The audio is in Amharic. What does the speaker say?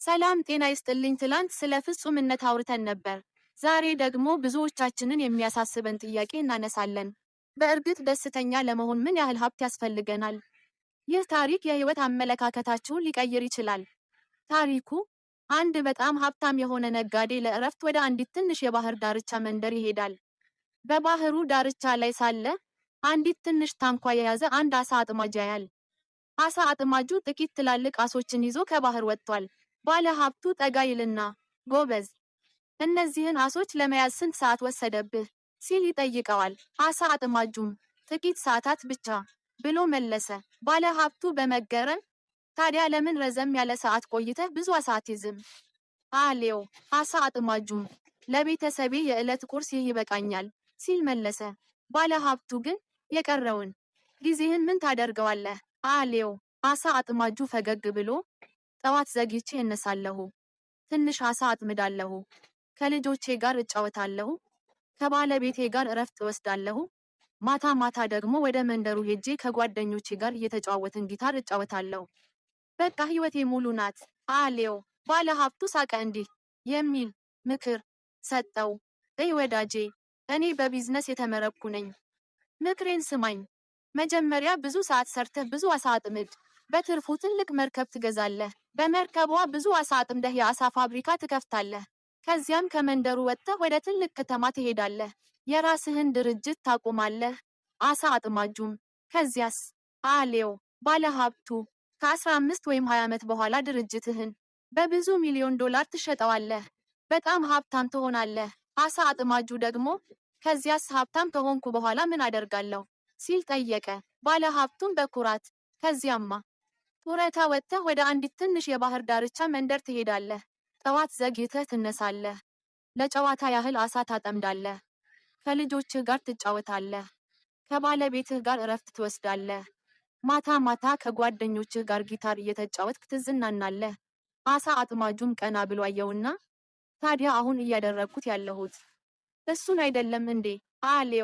ሰላም ጤና ይስጥልኝ። ትላንት ስለ ፍጹምነት አውርተን ነበር። ዛሬ ደግሞ ብዙዎቻችንን የሚያሳስበን ጥያቄ እናነሳለን። በእርግጥ ደስተኛ ለመሆን ምን ያህል ሀብት ያስፈልገናል? ይህ ታሪክ የህይወት አመለካከታችሁን ሊቀይር ይችላል። ታሪኩ አንድ በጣም ሀብታም የሆነ ነጋዴ ለእረፍት ወደ አንዲት ትንሽ የባህር ዳርቻ መንደር ይሄዳል። በባህሩ ዳርቻ ላይ ሳለ አንዲት ትንሽ ታንኳ የያዘ አንድ አሳ አጥማጅ ያያል። አሳ አጥማጁ ጥቂት ትላልቅ አሶችን ይዞ ከባህር ወጥቷል። ባለ ሀብቱ ጠጋ ይልና ጎበዝ፣ እነዚህን አሶች ለመያዝ ስንት ሰዓት ወሰደብህ? ሲል ይጠይቀዋል። አሳ አጥማጁም ጥቂት ሰዓታት ብቻ ብሎ መለሰ። ባለ ሀብቱ በመገረም ታዲያ ለምን ረዘም ያለ ሰዓት ቆይተህ ብዙ አሳ አትይዝም? አሌው። አሳ አጥማጁም ለቤተሰቤ የዕለት ቁርስ ይህ ይበቃኛል ሲል መለሰ። ባለ ሀብቱ ግን የቀረውን ጊዜህን ምን ታደርገዋለህ? አሌው። አሳ አጥማጁ ፈገግ ብሎ ጠዋት ዘግይቼ እነሳለሁ፣ ትንሽ አሳ አጥምዳለሁ፣ ከልጆቼ ጋር እጫወታለሁ፣ ከባለቤቴ ጋር እረፍት እወስዳለሁ፣ ማታ ማታ ደግሞ ወደ መንደሩ ሄጄ ከጓደኞቼ ጋር እየተጫወትን ጊታር እጫወታለሁ። በቃ ህይወቴ ሙሉ ናት አሌው። ባለ ሀብቱ ሳቀ። እንዲህ የሚል ምክር ሰጠው። እይ ወዳጄ፣ እኔ በቢዝነስ የተመረኩ ነኝ። ምክሬን ስማኝ። መጀመሪያ ብዙ ሰዓት ሰርተህ ብዙ አሳ አጥምድ። በትርፉ ትልቅ መርከብ ትገዛለህ። በመርከቧ ብዙ አሳ አጥምደህ የአሳ ፋብሪካ ትከፍታለህ። ከዚያም ከመንደሩ ወጥተህ ወደ ትልቅ ከተማ ትሄዳለህ። የራስህን ድርጅት ታቆማለህ። አሳ አጥማጁም ከዚያስ? አሌው። ባለ ሀብቱ ከ15 ወይም 20 ዓመት በኋላ ድርጅትህን በብዙ ሚሊዮን ዶላር ትሸጠዋለህ። በጣም ሀብታም ትሆናለህ። አሳ አጥማጁ ደግሞ ከዚያስ ሀብታም ከሆንኩ በኋላ ምን አደርጋለሁ? ሲል ጠየቀ። ባለ ሀብቱም በኩራት ከዚያማ ጡረታ ወጥተህ ወደ አንዲት ትንሽ የባህር ዳርቻ መንደር ትሄዳለህ። ጠዋት ዘግይተህ ትነሳለህ። ለጨዋታ ያህል አሳ ታጠምዳለህ። ከልጆችህ ጋር ትጫወታለህ። ከባለቤትህ ጋር እረፍት ትወስዳለህ። ማታ ማታ ከጓደኞችህ ጋር ጊታር እየተጫወትክ ትዝናናለህ። አሳ አጥማጁም ቀና ብሎ አየውና ታዲያ አሁን እያደረግኩት ያለሁት እሱን አይደለም እንዴ? አሌው።